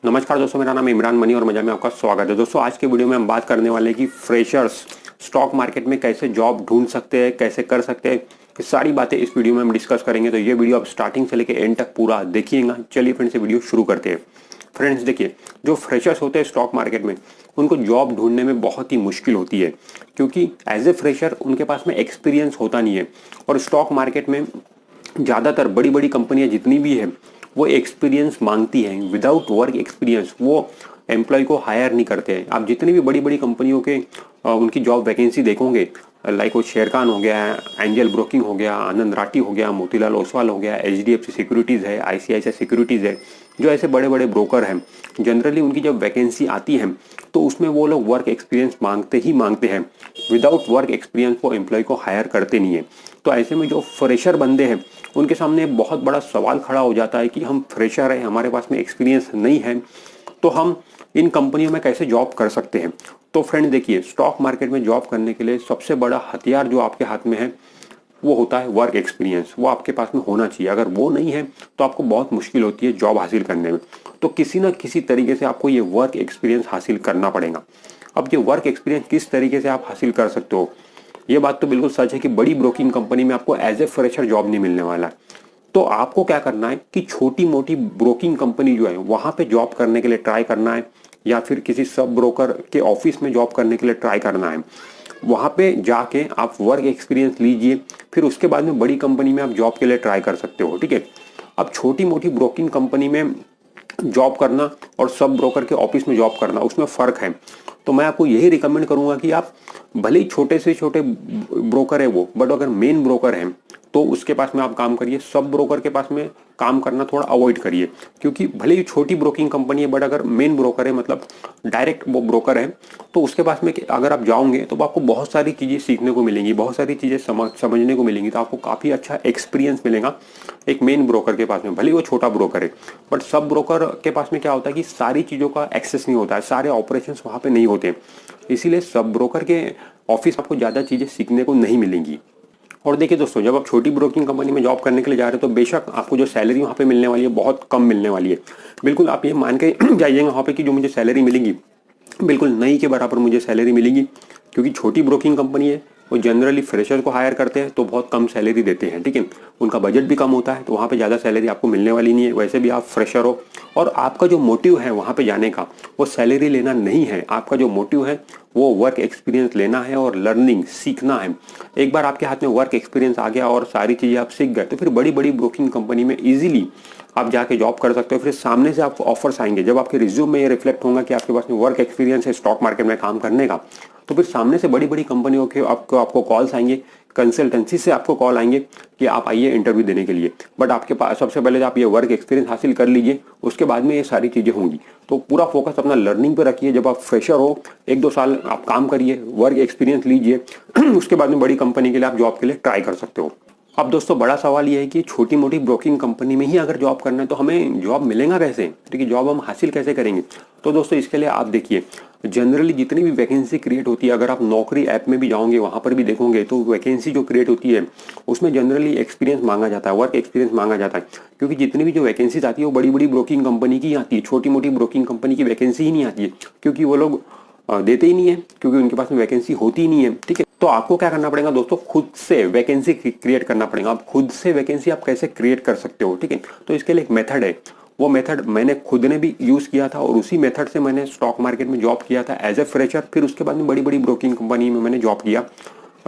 नमस्कार दोस्तों, मेरा नाम इमरान मनी और मजा में आपका स्वागत है। दोस्तों आज के वीडियो में हम बात करने वाले हैं कि फ्रेशर्स स्टॉक मार्केट में कैसे जॉब ढूंढ सकते हैं, कैसे कर सकते हैं। ये सारी बातें इस वीडियो में हम डिस्कस करेंगे, तो ये वीडियो आप स्टार्टिंग से लेकर एंड तक पूरा देखिएगा। चलिए फ्रेंड्स ये वीडियो शुरू करते हैं। फ्रेंड्स देखिए, जो फ्रेशर्स होते हैं स्टॉक मार्केट में, उनको जॉब ढूंढने में बहुत ही मुश्किल होती है, क्योंकि एज ए फ्रेशर उनके पास में एक्सपीरियंस होता नहीं है। और स्टॉक मार्केट में ज़्यादातर बड़ी बड़ी कंपनियां जितनी भी है वो एक्सपीरियंस मांगती हैं। विदाउट वर्क एक्सपीरियंस वो एम्प्लॉय को हायर नहीं करते हैं। आप जितनी भी बड़ी बड़ी कंपनियों के उनकी जॉब वैकेंसी देखोगे, लाइक वो शेरखान हो गया, एंजल ब्रोकिंग हो गया, आनंद राठी हो गया, मोतीलाल ओसवाल हो गया, HDFC सिक्योरिटीज़ है, ICICI सिक्योरिटीज़ है, जो ऐसे बड़े बड़े ब्रोकर हैं, जनरली उनकी जब वैकेंसी आती है तो उसमें वो लोग वर्क एक्सपीरियंस मांगते ही मांगते हैं। विदाउट वर्क एक्सपीरियंस वो एम्प्लॉय को हायर करते नहीं है। तो ऐसे में जो फ्रेशर बंदे हैं उनके सामने बहुत बड़ा सवाल खड़ा हो जाता है कि हम फ्रेशर हैं, हमारे पास में एक्सपीरियंस नहीं है, तो हम इन कंपनियों में कैसे जॉब कर सकते हैं। तो फ्रेंड देखिए, स्टॉक मार्केट में जॉब करने के लिए सबसे बड़ा हथियार जो आपके हाथ में है वो होता है वर्क एक्सपीरियंस। वो आपके पास में होना चाहिए। अगर वो नहीं है तो आपको बहुत मुश्किल होती है जॉब हासिल करने में। तो किसी ना किसी तरीके से आपको ये वर्क एक्सपीरियंस हासिल करना पड़ेगा। अब ये वर्क एक्सपीरियंस किस तरीके से आप हासिल कर सकते हो, ये बात तो बिल्कुल सच है कि बड़ी ब्रोकिंग कंपनी में आपको एज ए फ्रेशर जॉब नहीं मिलने वाला है। तो आपको क्या करना है कि छोटी मोटी ब्रोकिंग कंपनी जो है वहां पे जॉब करने के लिए ट्राई करना है, या फिर किसी सब ब्रोकर के ऑफिस में जॉब करने के लिए ट्राई करना है। वहां पे जाके आप वर्क एक्सपीरियंस लीजिए, फिर उसके बाद में बड़ी कंपनी में आप जॉब के लिए ट्राई कर सकते हो। ठीक है। अब छोटी मोटी ब्रोकिंग कंपनी में जॉब करना और सब ब्रोकर के ऑफिस में जॉब करना, उसमें फ़र्क है। तो मैं आपको यही रिकमेंड करूंगा कि आप भले ही छोटे से छोटे ब्रोकर है वो, बट अगर मेन ब्रोकर हैं तो उसके पास में आप काम करिए। सब ब्रोकर के पास में काम करना थोड़ा अवॉइड करिए, क्योंकि भले ही छोटी ब्रोकिंग कंपनी है बट अगर मेन ब्रोकर है, मतलब डायरेक्ट वो ब्रोकर है, तो उसके पास में अगर आप जाओगे तो आपको बहुत सारी चीज़ें सीखने को मिलेंगी, बहुत सारी चीज़ें समझने को मिलेंगी। तो आपको काफ़ी अच्छा एक्सपीरियंस मिलेगा एक मेन ब्रोकर के पास में, भले ही वो छोटा ब्रोकर है। बट सब ब्रोकर के पास में क्या होता है कि सारी चीज़ों का एक्सेस नहीं होता है, सारे ऑपरेशंस वहाँ पे नहीं होते, इसीलिए सब ब्रोकर के ऑफिस आपको ज़्यादा चीज़ें सीखने को नहीं मिलेंगी। और देखिए दोस्तों, जब आप छोटी ब्रोकिंग कंपनी में जॉब करने के लिए जा रहे हो तो बेशक आपको जो सैलरी वहाँ पे मिलने वाली है बहुत कम मिलने वाली है। बिल्कुल आप ये मान के जाइएगा वहाँ पे कि जो मुझे सैलरी मिलेगी बिल्कुल नहीं के बराबर मुझे सैलरी मिलेगी, क्योंकि छोटी ब्रोकिंग कंपनी है, वो जनरली फ्रेशर को हायर करते हैं तो बहुत कम सैलरी देते हैं। ठीक है। उनका बजट भी कम होता है, तो वहाँ पे ज़्यादा सैलरी आपको मिलने वाली नहीं है। वैसे भी आप फ्रेशर हो और आपका जो मोटिव है वहाँ पे जाने का वो सैलरी लेना नहीं है। आपका जो मोटिव है वो वर्क एक्सपीरियंस लेना है और लर्निंग सीखना है। एक बार आपके हाथ में वर्क एक्सपीरियंस आ गया और सारी चीज़ें आप सीख गए तो फिर बड़ी बड़ी ब्रोकिंग कंपनी में ईजिली आप जाके जॉब कर सकते हो। फिर सामने से आपको ऑफर्स आएंगे, जब आपके रिज्यूम में ये रिफ्लेक्ट होगा कि आपके पास में वर्क एक्सपीरियंस है स्टॉक मार्केट में काम करने का, तो फिर सामने से बड़ी बड़ी कंपनियों के आपको कॉल्स आएंगे, कंसल्टेंसी से आपको कॉल आएंगे कि आप आइए इंटरव्यू देने के लिए। बट आपके पास सबसे पहले आप ये वर्क एक्सपीरियंस हासिल कर लीजिए, उसके बाद में ये सारी चीज़ें होंगी। तो पूरा फोकस अपना लर्निंग पे रखिए। जब आप फ्रेशर हो 1-2 साल आप काम करिए, वर्क एक्सपीरियंस लीजिए, उसके बाद में बड़ी कंपनी के लिए आप जॉब के लिए ट्राई कर सकते हो। अब दोस्तों बड़ा सवाल ये है कि छोटी मोटी ब्रोकिंग कंपनी में ही अगर जॉब करना है तो हमें जॉब मिलेगा कैसे, ठीक है, जॉब हम हासिल कैसे करेंगे। तो दोस्तों इसके लिए आप देखिए, जनरली जितनी भी वैकेंसी क्रिएट होती है, अगर आप नौकरी ऐप में भी जाओगे वहाँ पर भी देखोगे तो वैकेंसी जो क्रिएट होती है उसमें जनरली एक्सपीरियंस मांगा जाता है, वर्क एक्सपीरियंस मांगा जाता है। क्योंकि जितनी भी जो वैकेंसीज आती है वो बड़ी बड़ी ब्रोकिंग कंपनी की आती है, छोटी मोटी ब्रोकिंग कंपनी की वैकेंसी ही नहीं आती है, क्योंकि वो लोग देते ही नहीं है, क्योंकि उनके पास में वैकेंसी होती ही नहीं है। ठीक है। तो आपको क्या करना पड़ेगा दोस्तों, खुद से वैकेंसी क्रिएट करना पड़ेगा। आप खुद से वैकेंसी आप कैसे क्रिएट कर सकते हो, ठीक है। तो इसके लिए एक मेथड है, वो मेथड मैंने खुद ने भी यूज़ किया था और उसी मेथड से मैंने स्टॉक मार्केट में जॉब किया था एज ए फ्रेशर। फिर उसके बाद में बड़ी बड़ी ब्रोकिंग कंपनी में मैंने जॉब किया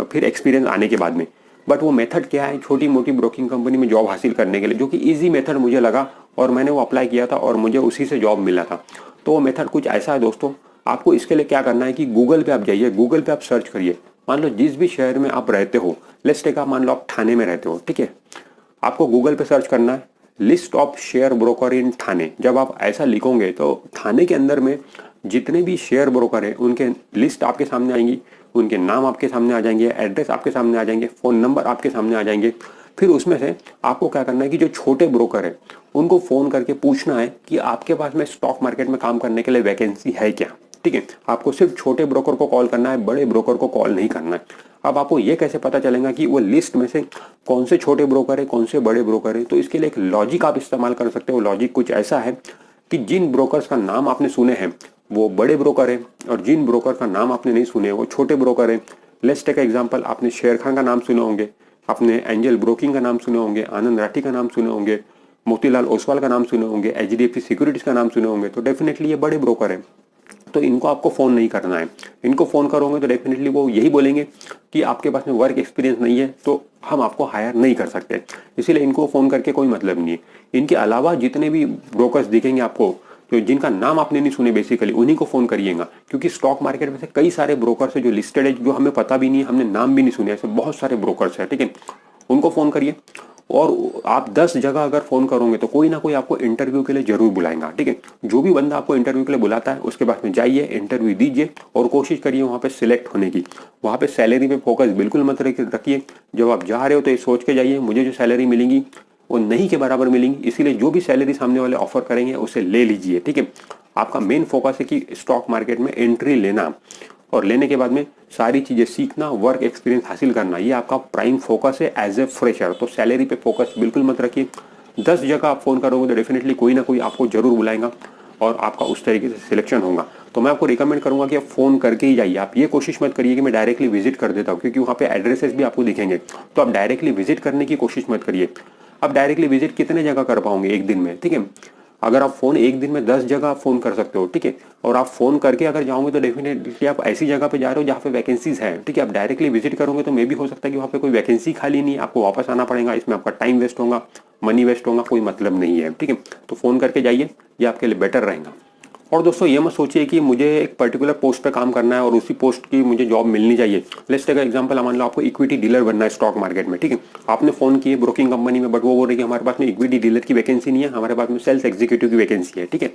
फिर एक्सपीरियंस आने के बाद में। बट वो मेथड क्या है, छोटी मोटी ब्रोकिंग कंपनी में जॉब हासिल करने के लिए, जो कि ईजी मेथड मुझे लगा और मैंने वो अप्लाई किया था और मुझे उसी से जॉब मिला था। तो वो मेथड कुछ ऐसा है दोस्तों, आपको इसके लिए क्या करना है कि गूगल पे आप जाइए, गूगल पे आप सर्च करिए। मान लो जिस भी शहर में आप रहते हो, लेट्स टेक आप मान लो आप ठाणे में रहते हो, ठीक है। आपको गूगल पे सर्च करना है list of share broker in Thane. जब आप ऐसा लिखोगे तो ठाणे के अंदर में जितने भी शेयर ब्रोकर हैं उनके लिस्ट आपके सामने आएंगी, उनके नाम आपके सामने आ जाएंगे, एड्रेस आपके सामने आ जाएंगे, फ़ोन नंबर आपके सामने आ जाएंगे। फिर उसमें से आपको क्या करना है कि जो छोटे ब्रोकर है उनको फ़ोन करके पूछना है कि आपके पास में स्टॉक मार्केट में काम करने के लिए वैकेंसी है क्या। ठीक है। आपको सिर्फ छोटे ब्रोकर को कॉल करना है, बड़े ब्रोकर को कॉल नहीं करना है। अब आपको ये कैसे पता चलेगा कि वो लिस्ट में से कौन से छोटे ब्रोकर है, कौन से बड़े ब्रोकर है। तो इसके लिए एक लॉजिक आप इस्तेमाल कर सकते हो। लॉजिक कुछ ऐसा है कि जिन ब्रोकर्स का नाम आपने सुने हैं वो बड़े ब्रोकर हैं और जिन ब्रोकर का नाम आपने नहीं सुने वो छोटे ब्रोकर हैं। लेट्स टेक एग्जांपल, आपने शेर खान का नाम सुने होंगे, आपने एंजल ब्रोकिंग का नाम सुने होंगे, आनंद राठी का नाम सुने होंगे, मोतीलाल ओसवाल का नाम सुने होंगे, एचडीएफसी सिक्योरिटीज का नाम सुने होंगे, तो डेफिनेटली ये बड़े ब्रोकर हैं। तो इनको आपको फ़ोन नहीं करना है। इनको फ़ोन करोगे तो डेफिनेटली वो यही बोलेंगे कि आपके पास में वर्क एक्सपीरियंस नहीं है तो हम आपको हायर नहीं कर सकते, इसीलिए इनको फ़ोन करके कोई मतलब नहीं है। इनके अलावा जितने भी ब्रोकर्स दिखेंगे आपको, तो जिनका नाम आपने नहीं सुने बेसिकली उन्हीं को फ़ोन करिएगा, क्योंकि स्टॉक मार्केट में से कई सारे ब्रोकर्स है जो लिस्टेड है, जो हमें पता भी नहीं है, हमने नाम भी नहीं सुने, ऐसे बहुत सारे ब्रोकर्स है। ठीक है, उनको फ़ोन करिए। और आप 10 जगह अगर फ़ोन करोगे तो कोई ना कोई आपको इंटरव्यू के लिए जरूर बुलाएगा। ठीक है, जो भी बंदा आपको इंटरव्यू के लिए बुलाता है उसके पास में जाइए, इंटरव्यू दीजिए और कोशिश करिए वहाँ पे सिलेक्ट होने की। वहाँ पे सैलरी पे फोकस बिल्कुल मत रखिए। जब आप जा रहे हो तो ये सोच के जाइए मुझे जो सैलरी मिलेंगी वो नहीं के बराबर मिलेंगी, इसीलिए जो भी सैलरी सामने वाले ऑफर करेंगे उसे ले लीजिए। ठीक है, आपका मेन फोकस है कि स्टॉक मार्केट में एंट्री लेना और लेने के बाद में सारी चीजें सीखना, वर्क एक्सपीरियंस हासिल करना, ये आपका प्राइम फोकस है एज ए फ्रेशर। तो सैलरी पे फोकस बिल्कुल मत रखिए। 10 जगह आप फोन करोगे तो डेफिनेटली कोई ना कोई आपको जरूर बुलाएगा और आपका उस तरीके से सिलेक्शन होगा। तो मैं आपको रिकमेंड करूंगा कि आप फोन करके ही जाइए। आप ये कोशिश मत करिए कि मैं डायरेक्टली विजिट कर देता हूँ, क्योंकि वहाँ पे एड्रेसेस भी आपको दिखेंगे, तो आप डायरेक्टली विजिट करने की कोशिश मत करिए। आप डायरेक्टली विजिट कितने जगह कर पाओगे एक दिन में? ठीक है, अगर आप फोन एक दिन में 10 जगह आप फोन कर सकते हो। ठीक है, और आप फोन करके अगर जाओगे तो डेफिनेटली आप ऐसी जगह पे जा रहे हो जहाँ पे वैकेंसीज है। ठीक है, आप डायरेक्टली विजिट करोगे तो मे भी हो सकता है कि वहाँ पे कोई वैकेंसी खाली नहीं है, आपको वापस आना पड़ेगा, इसमें आपका टाइम वेस्ट होगा, मनी वेस्ट होगा, कोई मतलब नहीं है। ठीक है, तो फोन करके जाइए, ये आपके लिए बेटर रहेगा। और दोस्तों ये मत सोचिए कि मुझे एक पर्टिकुलर पोस्ट पे काम करना है और उसी पोस्ट की मुझे जॉब मिलनी चाहिए। लेट्स टेक एग्जांपल, मान लो आपको इक्विटी डीलर बनना है स्टॉक मार्केट में। ठीक है, आपने फोन किए ब्रोकिंग कंपनी में, बट वो बोल रही है कि हमारे पास में इक्विटी डीलर की वैकेंसी नहीं है, हमारे पास में सेल्स एग्जीक्यूटिव की वैकेंसी है। ठीक है,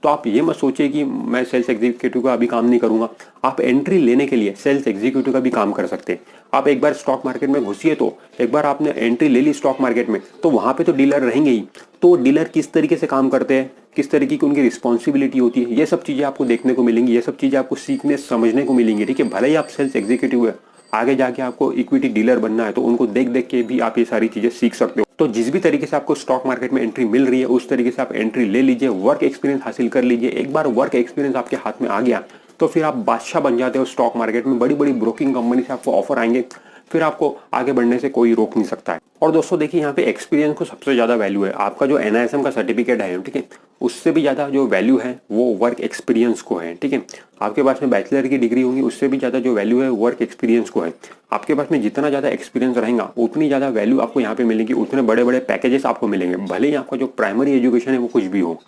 तो आप ये मत सोचिए कि मैं सेल्स एग्जीक्यूटिव का अभी काम नहीं करूंगा। आप एंट्री लेने के लिए सेल्स एग्जीक्यूटिव का भी काम कर सकते हैं। आप एक बार स्टॉक मार्केट में घुसिए, तो एक बार आपने एंट्री ले ली स्टॉक मार्केट में तो वहां पे तो डीलर रहेंगे ही। तो डीलर किस तरीके से काम करते हैं, किस तरीके की उनकी रिस्पॉन्सिबिलिटी होती है, ये सब चीजें आपको देखने को मिलेंगी, ये सब चीजें आपको सीखने समझने को मिलेंगी। ठीक है, भले ही आप सेल्स एग्जीक्यूटिव है, आगे जाके आपको इक्विटी डीलर बनना है तो उनको देख देख के भी आप ये सारी चीजें सीख सकते हो। तो जिस भी तरीके से आपको स्टॉक मार्केट में एंट्री मिल रही है उस तरीके से आप एंट्री ले लीजिए, वर्क एक्सपीरियंस हासिल कर लीजिए। एक बार वर्क एक्सपीरियंस आपके हाथ में आ गया तो फिर आप बादशाह बन जाते हो स्टॉक मार्केट में। बड़ी बड़ी ब्रोकिंग कंपनी से आपको ऑफर आएंगे, फिर आपको आगे बढ़ने से कोई रोक नहीं सकता है। और दोस्तों देखिए, यहाँ पे एक्सपीरियंस को सबसे ज्यादा वैल्यू है। आपका जो एनआईएसएम का सर्टिफिकेट है, ठीक है, उससे भी ज्यादा जो वैल्यू है वो वर्क एक्सपीरियंस को है। ठीक है, आपके पास में बैचलर की डिग्री होगी, उससे भी ज्यादा जो वैल्यू है वर्क एक्सपीरियंस को है। आपके पास में जितना ज्यादा एक्सपीरियंस रहेगा उतनी ज्यादा वैल्यू आपको यहाँ पे मिलेगी, उतने बड़े बड़े पैकेजेस आपको मिलेंगे, भले ही आपका जो प्राइमरी एजुकेशन है वो कुछ भी हो।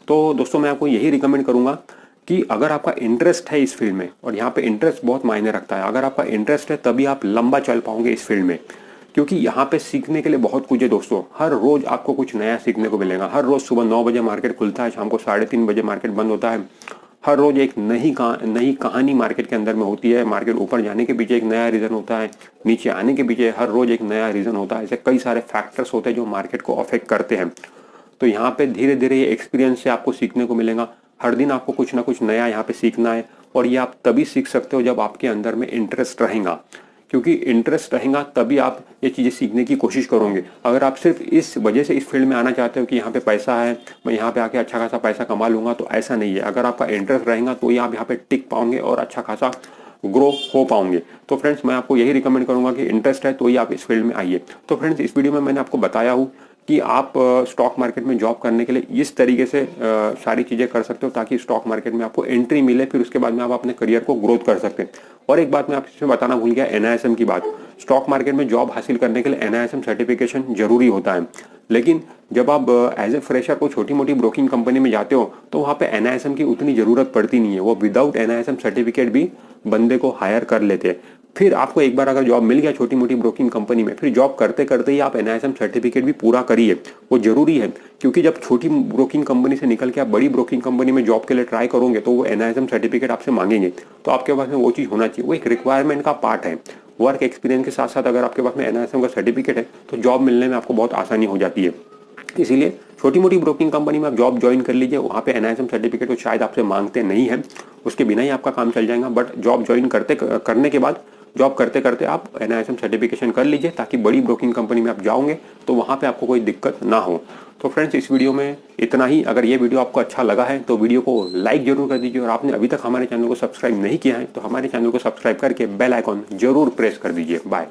तो दोस्तों मैं आपको यही रिकमेंड करूंगा कि अगर आपका इंटरेस्ट है इस फील्ड में, और यहाँ पे इंटरेस्ट बहुत मायने रखता है, अगर आपका इंटरेस्ट है तभी आप लंबा चल पाओगे इस फील्ड में, क्योंकि यहाँ पे सीखने के लिए बहुत कुछ है दोस्तों। हर रोज आपको कुछ नया सीखने को मिलेगा। हर रोज सुबह 9 बजे मार्केट खुलता है, शाम को 3:30 बजे मार्केट बंद होता है। हर रोज एक नई कहानी मार्केट के अंदर में होती है। मार्केट ऊपर जाने के पीछे एक नया रीजन होता है, नीचे आने के पीछे हर रोज एक नया रीजन होता है। ऐसे कई सारे फैक्टर्स होते हैं जो मार्केट को अफेक्ट करते हैं। तो यहाँ पे धीरे धीरे ये एक्सपीरियंस से आपको सीखने को मिलेगा। हर दिन आपको कुछ ना कुछ नया यहाँ पे सीखना है, और ये आप तभी सीख सकते हो जब आपके अंदर में इंटरेस्ट रहेगा, क्योंकि इंटरेस्ट रहेगा तभी आप ये चीज़ें सीखने की कोशिश करोगे। अगर आप सिर्फ इस वजह से इस फील्ड में आना चाहते हो कि यहाँ पे पैसा है, मैं यहाँ पे आके अच्छा खासा पैसा कमा लूंगा, तो ऐसा नहीं है। अगर आपका इंटरेस्ट रहेगा तो ही आप यहाँ पे टिक पाओगे और अच्छा खासा ग्रो हो पाओगे। तो फ्रेंड्स मैं आपको यही रिकमेंड करूंगा कि इंटरेस्ट है तो ही आप इस फील्ड में आइए। तो फ्रेंड्स इस वीडियो में मैंने आपको बताया हूँ कि आप स्टॉक मार्केट में जॉब करने के लिए इस तरीके से सारी चीज़ें कर सकते हो ताकि स्टॉक मार्केट में आपको एंट्री मिले, फिर उसके बाद में आप अपने करियर को ग्रोथ कर सकते हैं। और एक बात मैं आपको इसमें बताना भूल गया, एनआईएसएम की बात। स्टॉक मार्केट में जॉब हासिल करने के लिए एनआईएसएम सर्टिफिकेशन जरूरी होता है, लेकिन जब आप एज ए फ्रेशर को छोटी मोटी ब्रोकिंग कंपनी में जाते हो तो वहाँ पे एनआईएसएम की उतनी जरूरत पड़ती नहीं है। वो विदाउट एनआईएसएम सर्टिफिकेट भी बंदे को हायर कर लेते हैं। फिर आपको एक बार अगर जॉब मिल गया छोटी मोटी ब्रोकिंग कंपनी में, फिर जॉब करते करते ही आप एनआईएसएम सर्टिफिकेट भी पूरा करिए, वो जरूरी है। क्योंकि जब छोटी ब्रोकिंग कंपनी से निकल के आप बड़ी ब्रोकिंग कंपनी में जॉब के लिए ट्राई करोगे तो वो एनआईएसएम सर्टिफिकेट आपसे मांगेंगे, तो आपके पास में वो चीज़ होना चाहिए, वो एक रिक्वायरमेंट का पार्ट है। वर्क एक्सपीरियंस के साथ साथ अगर आपके पास में एनआईएसएम का सर्टिफिकेट है तो जॉब मिलने में आपको बहुत आसानी हो जाती है। इसीलिए छोटी मोटी ब्रोकिंग कंपनी में आप जॉब ज्वाइन कर लीजिए, वहाँ पे एनआईएसएम सर्टिफिकेट तो शायद आपसे मांगते नहीं है, उसके बिना ही आपका काम चल जाएगा। बट जॉब ज्वाइन करने के बाद जॉब करते करते आप एनआईएसएम सर्टिफिकेशन कर लीजिए, ताकि बड़ी ब्रोकिंग कंपनी में आप जाओगे तो वहाँ पे आपको कोई दिक्कत ना हो। तो फ्रेंड्स इस वीडियो में इतना ही। अगर ये वीडियो आपको अच्छा लगा है तो वीडियो को लाइक जरूर कर दीजिए और आपने अभी तक हमारे चैनल को सब्सक्राइब नहीं किया है तो हमारे चैनल को सब्सक्राइब करके बेल आइकॉन जरूर प्रेस कर दीजिए। बाय।